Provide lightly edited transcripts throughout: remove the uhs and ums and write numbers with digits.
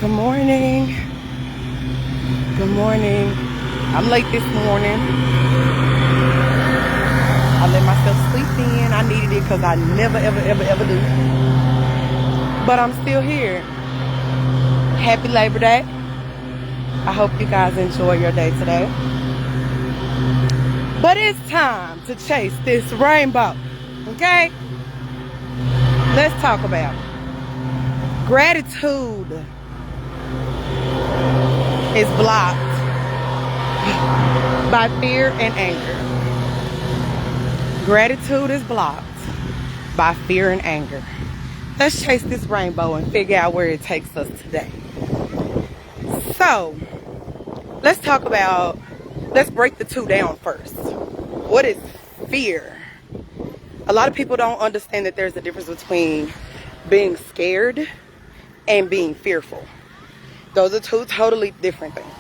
Good morning. Good morning. I'm late this morning. I let myself sleep in. I needed it because I never, ever do. But I'm still here. Happy Labor Day. I hope you guys enjoy your day today. But it's time to chase this rainbow. Okay? Let's talk about it. Gratitude is blocked by fear and anger. Gratitude is blocked by fear and anger. Let's chase this rainbow and figure out where it takes us today. So, let's break the two down first. What is fear? A lot of people don't understand that there's a difference between being scared and being fearful. Those are two totally different things.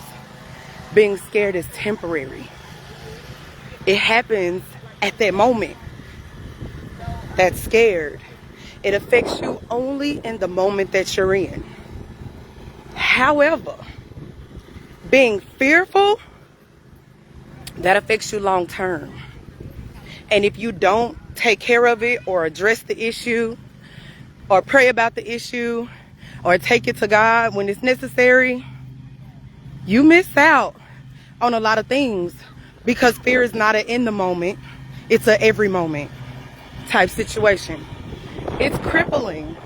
Being scared is temporary. It happens at that moment. That's scared. It affects you only in the moment that you're in. However, being fearful, that affects you long term. And if you don't take care of it or address the issue or pray about the issue or take it to God when it's necessary, you miss out on a lot of things because fear is not an in the moment, it's a every moment type situation. It's crippling.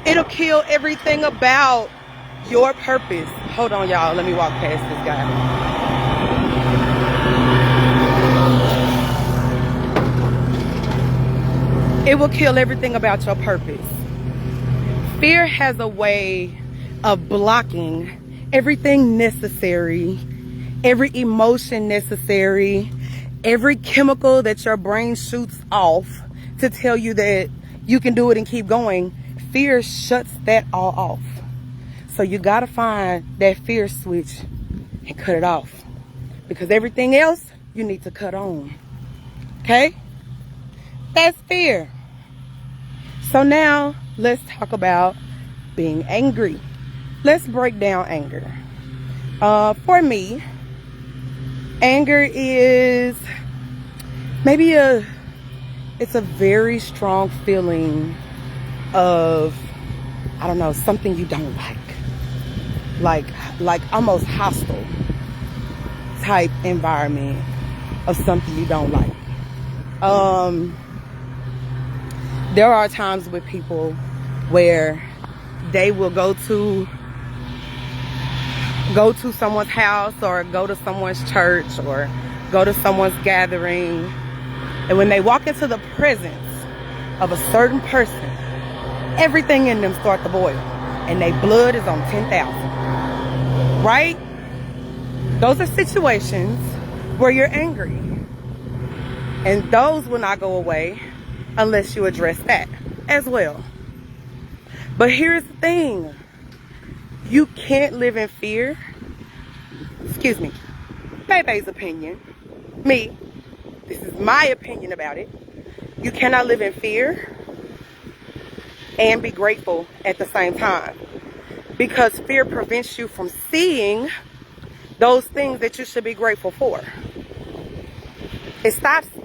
It'll kill everything about your purpose. Hold on, y'all. Let me walk past this guy. It will kill everything about your purpose. Fear has a way of blocking everything necessary, every emotion necessary, every chemical that your brain shoots off to tell you that you can do it and keep going. Fear shuts that all off. So you gotta find that fear switch and cut it off. Because everything else you need to cut on. Okay? That's fear. So now let's talk about being angry. Let's break down anger. For me, anger is it's a very strong feeling of, I don't know, something you don't like almost hostile type environment of something you don't like. There are times with people where they will go to someone's house or go to someone's church or go to someone's gathering, and when they walk into the presence of a certain person, everything in them starts to boil and their blood is on 10,000. Right? Those are situations where you're angry, and those will not go away unless you address that as well. But here's the thing. You can't live in fear. Excuse me. Bebe's opinion. Me. This is my opinion about it. You cannot live in fear and be grateful at the same time. Because fear prevents you from seeing those things that you should be grateful for. It stops you.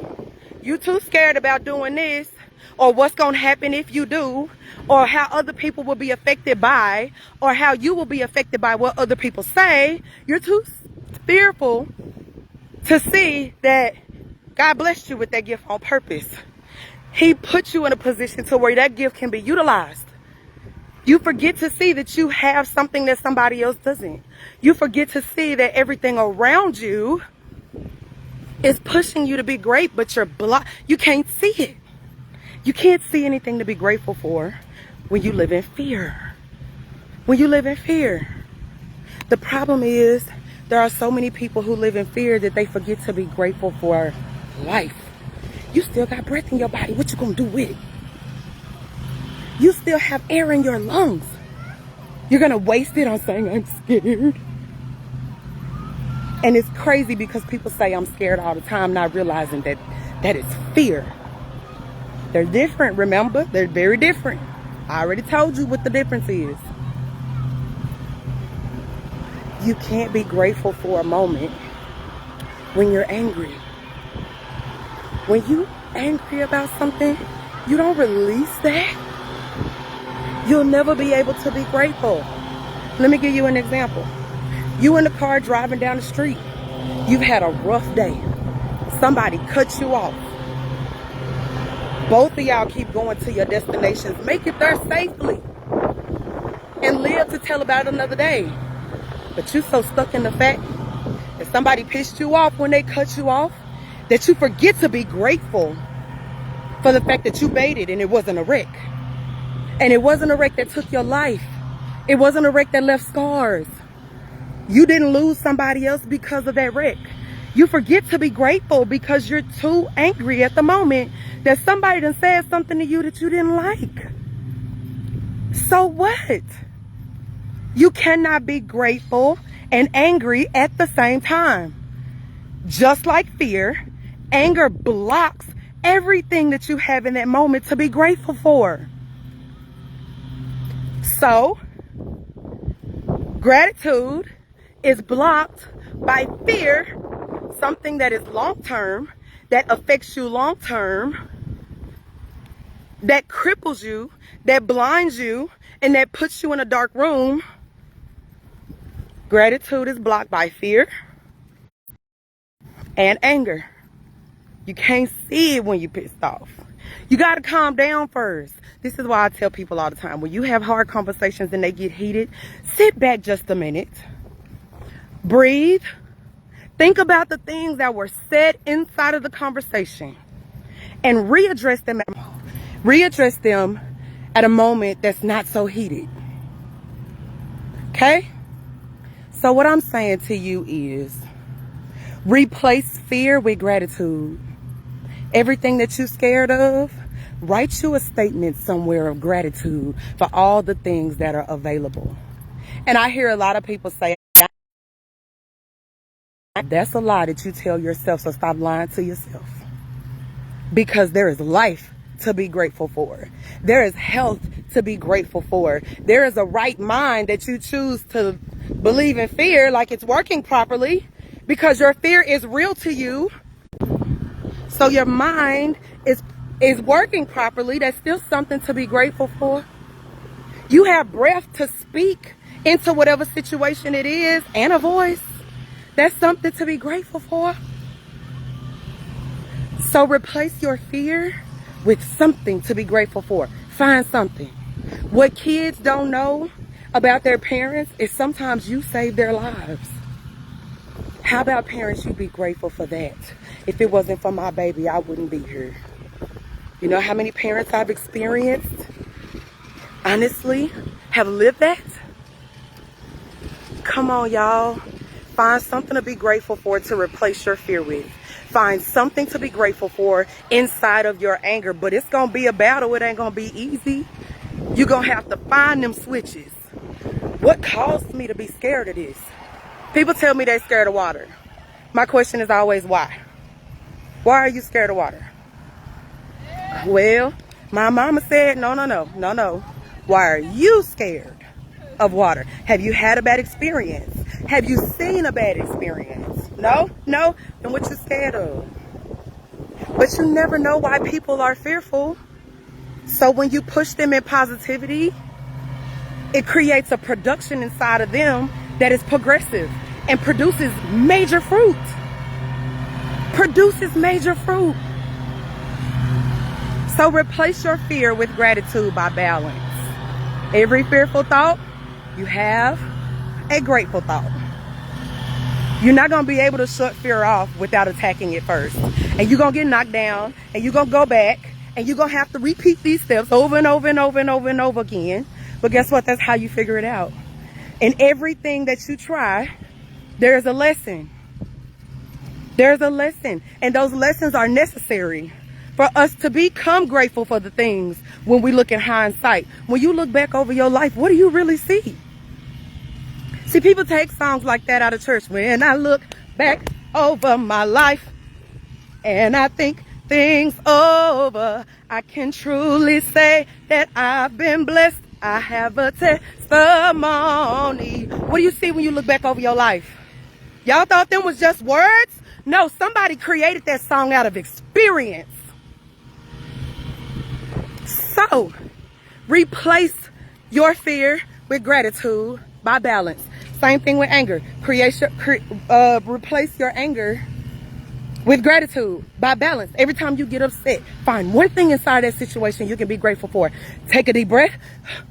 You too scared about doing this, or what's going to happen if you do, or how other people will be affected by, or how you will be affected by what other people say. You're too fearful to see that God blessed you with that gift on purpose. He put you in a position to where that gift can be utilized. You forget to see that you have something that somebody else doesn't. You forget to see that everything around you is pushing you to be great, but you're blocked. You can't see it. You can't see anything to be grateful for when you live in fear. When you live in fear. The problem is there are so many people who live in fear that they forget to be grateful for life. You still got breath in your body. What you gonna do with it? You still have air in your lungs. You're gonna waste it on saying, I'm scared. And it's crazy because people say I'm scared all the time, not realizing that that is fear. They're different, remember? They're very different. I already told you what the difference is. You can't be grateful for a moment when you're angry. When you angry about something, you don't release that, you'll never be able to be grateful. Let me give you an example. You in the car driving down the street. You've had a rough day. Somebody cut you off. Both of y'all keep going to your destinations. Make it there safely and live to tell about it another day. But you so stuck in the fact that somebody pissed you off when they cut you off that you forget to be grateful for the fact that you made it and it wasn't a wreck. And it wasn't a wreck that took your life. It wasn't a wreck that left scars. You didn't lose somebody else because of that wreck. You forget to be grateful because you're too angry at the moment that somebody done said something to you that you didn't like. So what? You cannot be grateful and angry at the same time. Just like fear, anger blocks everything that you have in that moment to be grateful for. So, gratitude is blocked by fear, something that is long-term, that affects you long-term, that cripples you, that blinds you, and that puts you in a dark room. Gratitude is blocked by fear and anger. You can't see it when you're pissed off. You got to calm down first. This is why I tell people all the time, when you have hard conversations and they get heated, sit back just a minute. Breathe. Think about the things that were said inside of the conversation and readdress them at a moment that's not so heated. Okay? So what I'm saying to you is replace fear with gratitude. Everything that you're scared of, write you a statement somewhere of gratitude for all the things that are available. And I hear a lot of people say, that's a lie that you tell yourself, so stop lying to yourself. Because there is life to be grateful for. There is health to be grateful for. There is a right mind that you choose to believe in fear like it's working properly because your fear is real to you. So your mind is working properly. That's still something to be grateful for. You have breath to speak into whatever situation it is and a voice. That's something to be grateful for. So replace your fear with something to be grateful for. Find something. What kids don't know about their parents is sometimes you save their lives. How about parents, you be grateful for that? If it wasn't for my baby, I wouldn't be here. You know how many parents I've experienced, honestly, have lived that? Come on, y'all. Find something to be grateful for to replace your fear with. Find something to be grateful for inside of your anger. But it's going to be a battle. It ain't going to be easy. You're going to have to find them switches. What caused me to be scared of this? People tell me they're scared of water. My question is always why? Why are you scared of water? Well, my mama said, no. Why are you scared of water? Have you had a bad experience? Have you seen a bad experience? No? Then what you scared of? But you never know why people are fearful. So when you push them in positivity, it creates a production inside of them that is progressive and produces major fruit. Produces major fruit. So replace your fear with gratitude by balance. Every fearful thought, you have a grateful thought. You're not going to be able to shut fear off without attacking it first. And you're going to get knocked down, and you're going to go back, and you're going to have to repeat these steps over and over and over and over and over again. But guess what? That's how you figure it out. In everything that you try, there's a lesson. There's a lesson. And those lessons are necessary for us to become grateful for the things when we look in hindsight. When you look back over your life, what do you really see? See, people take songs like that out of church. When I look back over my life and I think things over, I can truly say that I've been blessed I have a testimony. What do you see when you look back over your life? Y'all thought them was just words? No, somebody created that song out of experience. So, replace your fear with gratitude by balance. Same thing with anger. Replace your anger with gratitude by balance. Every time you get upset, find one thing inside that situation you can be grateful for. Take a deep breath,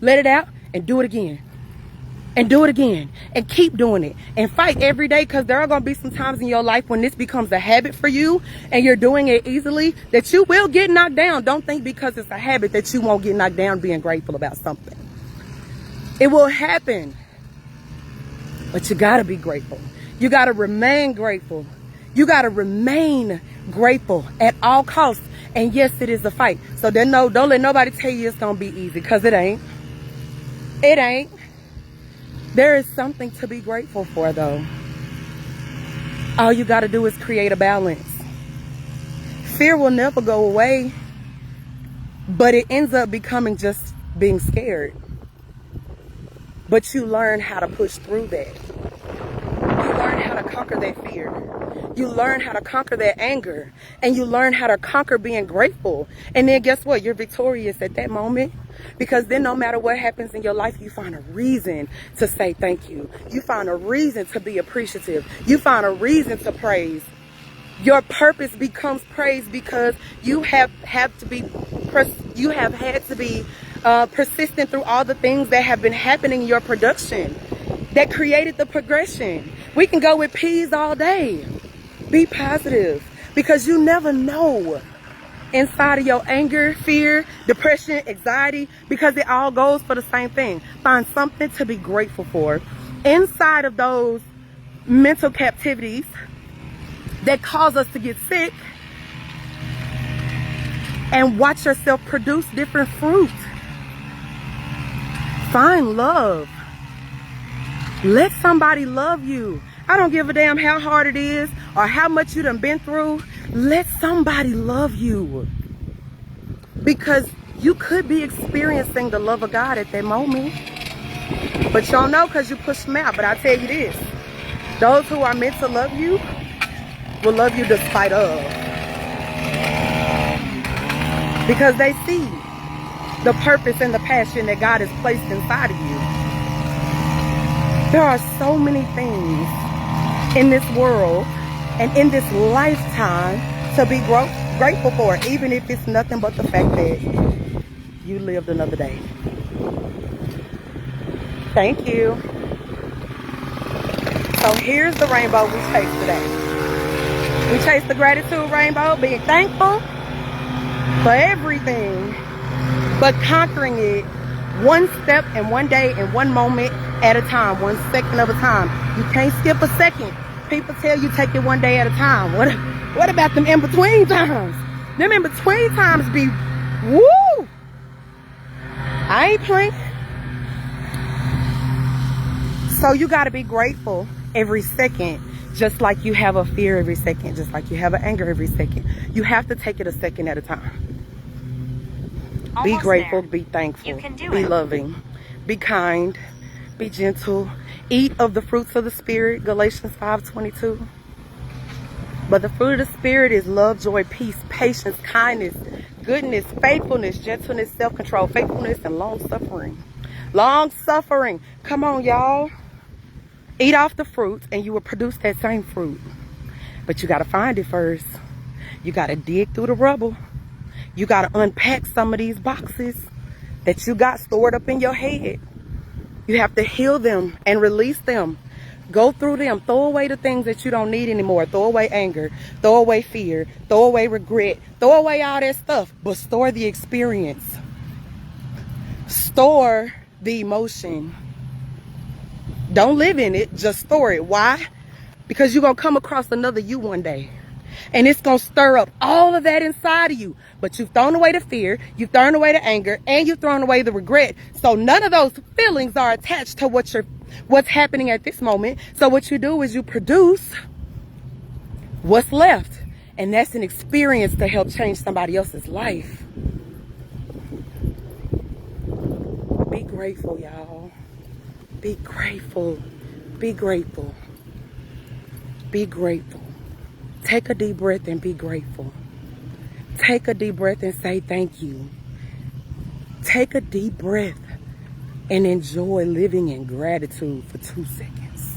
let it out, and do it again. And do it again. And keep doing it. And fight every day, because there are going to be some times in your life when this becomes a habit for you and you're doing it easily that you will get knocked down. Don't think because it's a habit that you won't get knocked down being grateful about something. It will happen. But you got to be grateful. You got to remain grateful. You got to remain grateful at all costs. And yes, it is a fight. So then don't let nobody tell you it's going to be easy, because it ain't. It ain't. There is something to be grateful for, though. All you got to do is create a balance. Fear will never go away, but it ends up becoming just being scared. But you learn how to push through that. You learn how to conquer that fear. You learn how to conquer that anger. And you learn how to conquer being grateful. And then guess what? You're victorious at that moment. Because then no matter what happens in your life, you find a reason to say thank you. You find a reason to be appreciative. You find a reason to praise. Your purpose becomes praise because you have had to be persistent through all the things that have been happening in your production that created the progression. We can go with peas all day. Be positive, because you never know inside of your anger, fear, depression, anxiety, because it all goes for the same thing. Find something to be grateful for inside of those mental captivities that cause us to get sick, and watch yourself produce different fruit. Find love. Let somebody love you. I don't give a damn how hard it is or how much you done been through. Let somebody love you. Because you could be experiencing the love of God at that moment. But y'all know because you push them out. But I tell you this. Those who are meant to love you will love you despite of. Because they see the purpose and the passion that God has placed inside of you. There are so many things in this world and in this lifetime to be grateful for, even if it's nothing but the fact that you lived another day. Thank you. So here's the rainbow we chased today. We chased the gratitude rainbow, being thankful for everything, but conquering it one step and one day and one moment at a time, 1 second of a time. You can't skip a second. People tell you take it one day at a time. What about them in-between times? Them in-between times be, woo! I ain't playing. So you got to be grateful every second, just like you have a fear every second, just like you have an anger every second. You have to take it a second at a time. Be grateful, be thankful, be loving, be kind, be gentle. Eat of the fruits of the Spirit, Galatians 5:22. But the fruit of the Spirit is love, joy, peace, patience, kindness, goodness, faithfulness, gentleness, self-control, faithfulness, and long-suffering. Long-suffering. Come on, y'all. Eat off the fruit and you will produce that same fruit. But you got to find it first. You got to dig through the rubble. You got to unpack some of these boxes that you got stored up in your head. You have to heal them and release them. Go through them. Throw away the things that you don't need anymore. Throw away anger. Throw away fear. Throw away regret. Throw away all that stuff. But store the experience. Store the emotion. Don't live in it. Just store it. Why? Because you're going to come across another you one day. And it's going to stir up all of that inside of you. But you've thrown away the fear, you've thrown away the anger, and you've thrown away the regret. So none of those feelings are attached to what's happening at this moment. So what you do is you produce what's left. And that's an experience to help change somebody else's life. Be grateful. grateful, y'all. Be grateful. Be grateful. Be grateful. Take a deep breath and be grateful. Take a deep breath and say thank you. Take a deep breath and enjoy living in gratitude for 2 seconds.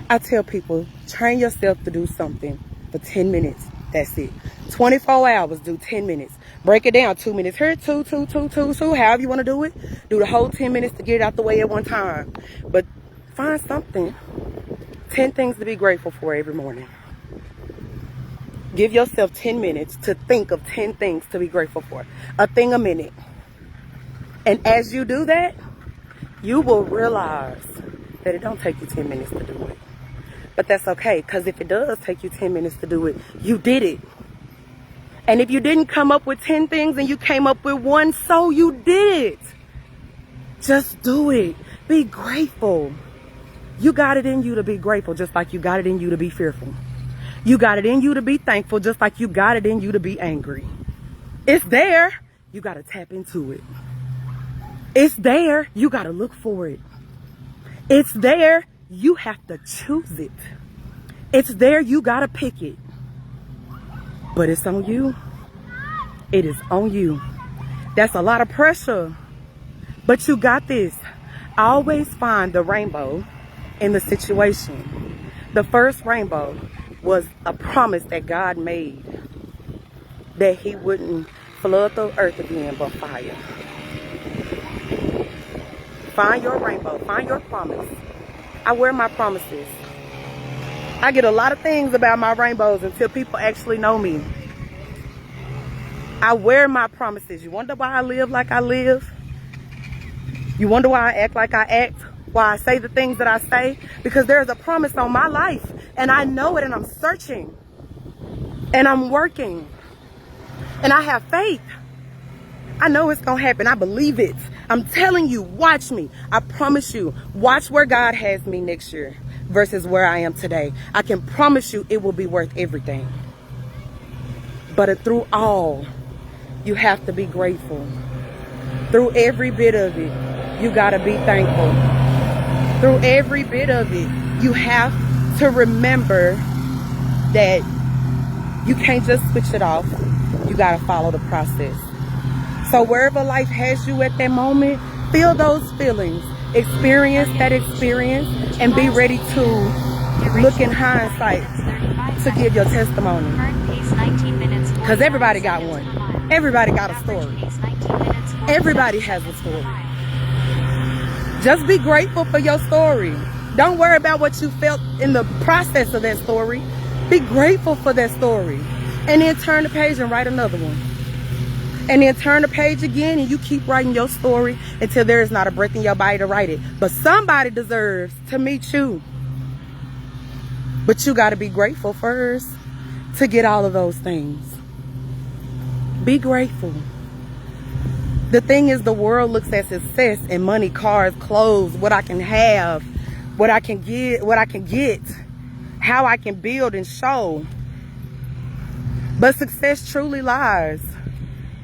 I tell people, train yourself to do something for 10 minutes. That's it. 24 hours, do 10 minutes. Break it down, 2 minutes here, two, however you want to do it. Do the whole 10 minutes to get it out the way at one time. But find something. 10 things to be grateful for every morning. Give yourself 10 minutes to think of 10 things to be grateful for. A thing a minute. And as you do that, you will realize that it don't take you 10 minutes to do it. But that's okay, because if it does take you 10 minutes to do it, you did it. And if you didn't come up with 10 things and you came up with one, so you did it. Just do it. Be grateful. You got it in you to be grateful, just like you got it in you to be fearful. You got it in you to be thankful, just like you got it in you to be angry. It's there. You got to tap into it. It's there. You got to look for it. It's there. You have to choose it. It's there. You got to pick it. But it's on you. It is on you. That's a lot of pressure. But you got this. Always find the rainbow in the situation. The first rainbow was a promise that God made that he wouldn't flood the earth again but fire. Find your rainbow. Find your promise. I wear my promises. I get a lot of things about my rainbows until people actually know me. I wear my promises. You wonder why I live like I live? You wonder why I act like I act? Why I say the things that I say? Because there's a promise on my life. And I know it, and I'm searching. And I'm working. And I have faith. I know it's going to happen. I believe it. I'm telling you, watch me. I promise you, watch where God has me next year versus where I am today. I can promise you it will be worth everything. But through all, you have to be grateful. Through every bit of it, you got to be thankful. Through every bit of it, you have to remember that you can't just switch it off. You got to follow the process. So wherever life has you at that moment, feel those feelings, experience that experience, and be ready to look in hindsight to give your testimony. Because everybody got one. Everybody got a story. Everybody has a story. Just be grateful for your story. Don't worry about what you felt in the process of that story. Be grateful for that story. And then turn the page and write another one. And then turn the page again and you keep writing your story until there is not a breath in your body to write it. But somebody deserves to meet you. But you got to be grateful first to get all of those things. Be grateful. The thing is, the world looks at success and money, cars, clothes, what I can have, what I can get, how I can build and show. But success truly lies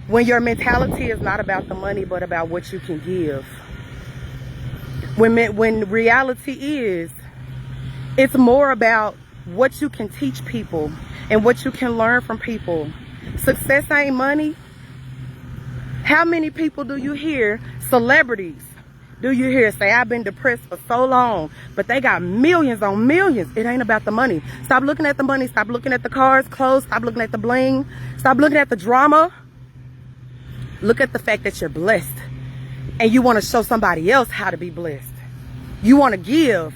when your mentality is not about the money, but about what you can give. When reality is, it's more about what you can teach people and what you can learn from people. Success ain't money. How many people do you hear, celebrities, do you hear say, I've been depressed for so long, but they got millions on millions? It ain't about the money. Stop looking at the money. Stop looking at the cars, clothes. Stop looking at the bling. Stop looking at the drama. Look at the fact that you're blessed and you want to show somebody else how to be blessed. You want to give.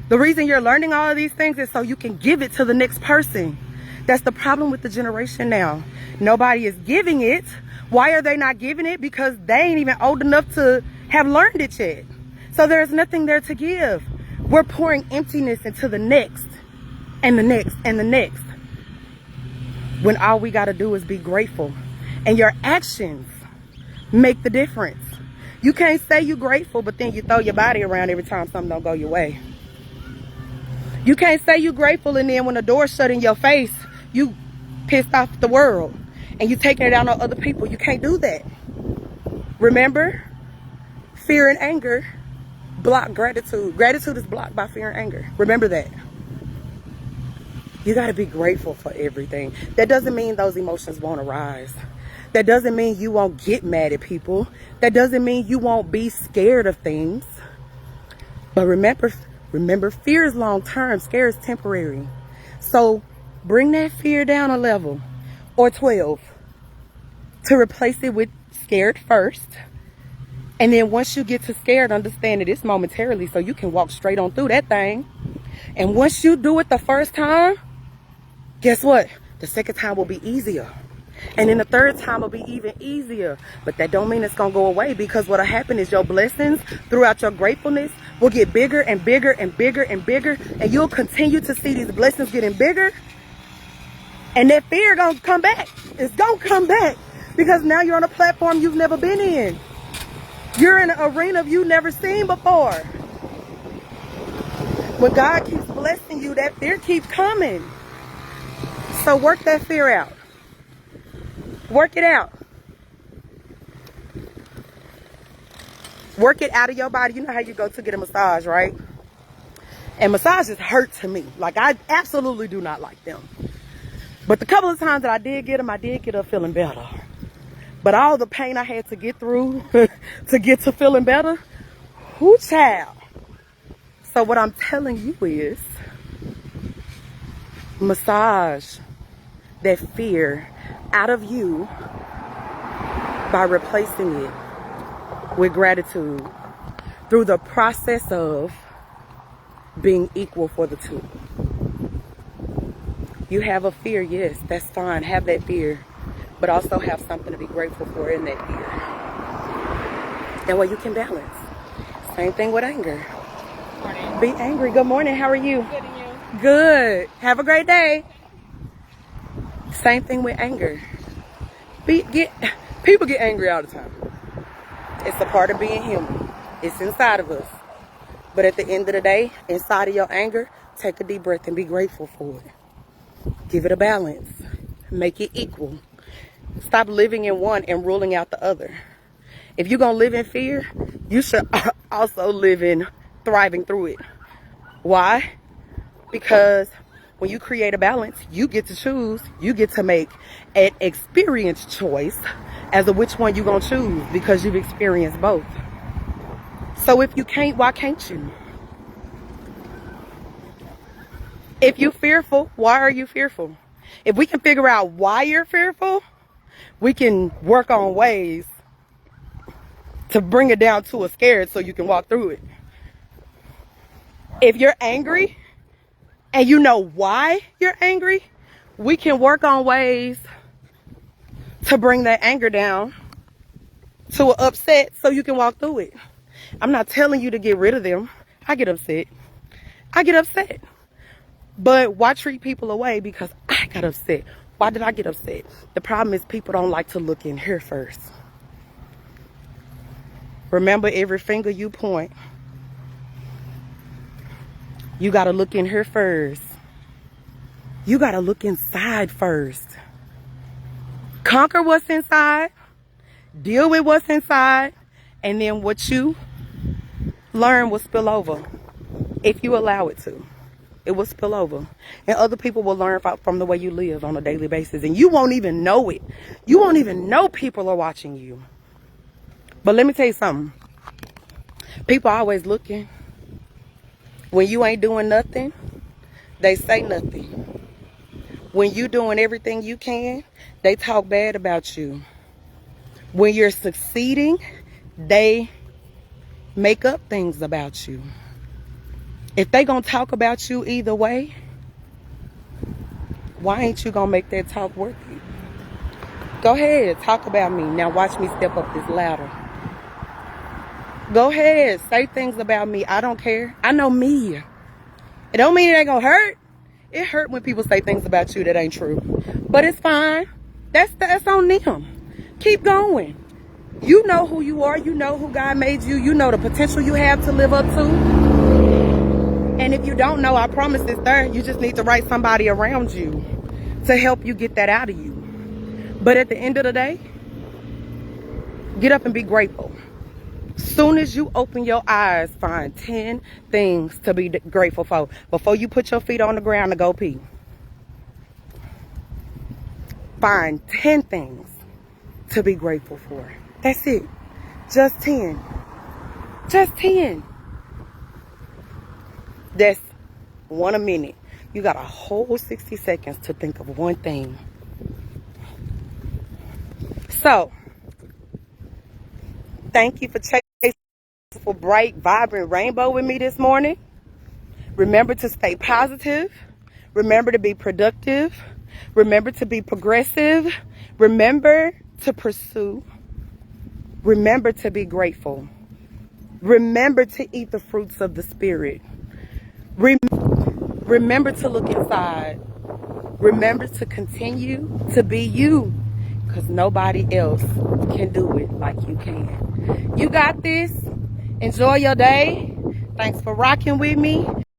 The reason you're learning all of these things is so you can give it to the next person. That's the problem with the generation now. Nobody is giving it. Why are they not giving it? Because they ain't even old enough to have learned it yet. So there's nothing there to give. We're pouring emptiness into the next and the next and the next. When all we got to do is be grateful. And your actions make the difference. You can't say you're grateful, but then you throw your body around every time something don't go your way. You can't say you're grateful and then when the door's shut in your face, you pissed off the world and you taking it out on other people. You can't do that. Remember, Fear and anger block gratitude. Gratitude is blocked by fear and anger. Remember that. You got to be grateful for everything. That doesn't mean those emotions won't arise. That doesn't mean you won't get mad at people. That doesn't mean you won't be scared of things. But remember, fear is long term. Scare is temporary. So bring that fear down a level or 12 to replace it with scared first. And then once you get to scared, understand that it's momentarily, so you can walk straight on through that thing. And once you do it the first time, guess what? The second time will be easier. And then the third time will be even easier. But that don't mean it's going to go away, because what'll happen is your blessings throughout your gratefulness will get bigger and bigger and bigger and bigger. And you'll continue to see these blessings getting bigger. And that fear going to come back. It's going to come back, because now you're on a platform you've never been in. You're in an arena you've never seen before. When God keeps blessing you, that fear keeps coming. So work that fear out. Work it out. Work it out of your body. You know how you go to get a massage, right? And massages hurt to me. Like, I absolutely do not like them. But the couple of times that I did get them, I did get up feeling better. But all the pain I had to get through to get to feeling better, whoo child. So what I'm telling you is, massage that fear out of you by replacing it with gratitude through the process of being equal for the two. You have a fear, yes, that's fine. Have that fear, but also have something to be grateful for in that fear. And what you can balance. Same thing with anger. Morning. Be angry. Good morning. How are you? Good, and you? Good. Have a great day. Same thing with anger. People get angry all the time. It's a part of being human. It's inside of us. But at the end of the day, inside of your anger, take a deep breath and be grateful for it. Give it a balance. Make it equal. Stop living in one and ruling out the other. If you're going to live in fear, you should also live in thriving through it. Why? Because when you create a balance, you get to choose. You get to make an experience choice as to which one you're going to choose, because you've experienced both. So if you can't, why can't you? If you're fearful, why are you fearful? If we can figure out why you're fearful, we can work on ways to bring it down to a scared so you can walk through it. If you're angry and you know why you're angry, we can work on ways to bring that anger down to an upset so you can walk through it. I'm not telling you to get rid of them. I get upset. But why treat people away because I got upset? Why did I get upset? The problem is people don't like to look in here first. Remember, every finger you point, you got to look in here first. You got to look inside first. Conquer what's inside. Deal with what's inside. And then what you learn will spill over. If you allow it to. It will spill over. And other people will learn from the way you live on a daily basis. And you won't even know it. You won't even know people are watching you. But let me tell you something. People are always looking. When you ain't doing nothing, they say nothing. When you doing everything you can, they talk bad about you. When you're succeeding, they make up things about you. If they gonna talk about you either way, why ain't you gonna make that talk worth it? Go ahead, talk about me. Now watch me step up this ladder. Go ahead, say things about me. I don't care. I know me. It don't mean it ain't gonna hurt. It hurt when people say things about you that ain't true. But it's fine. That's on them. Keep going. You know who you are. You know who God made you. You know the potential you have to live up to. And if you don't know, I promise it's there. You just need to write somebody around you to help you get that out of you. But at the end of the day, get up and be grateful. Soon as you open your eyes, find 10 things to be grateful for before you put your feet on the ground to go pee. Find 10 things to be grateful for. That's it. Just 10. Just 10. That's one a minute. You got a whole 60 seconds to think of one thing. So, thank you for chasing a bright, vibrant rainbow with me this morning. Remember to stay positive. Remember to be productive. Remember to be progressive. Remember to pursue. Remember to be grateful. Remember to eat the fruits of the Spirit. Remember to look inside. Remember to continue to be you, because nobody else can do it like you can. You got this. Enjoy your day. Thanks for rocking with me.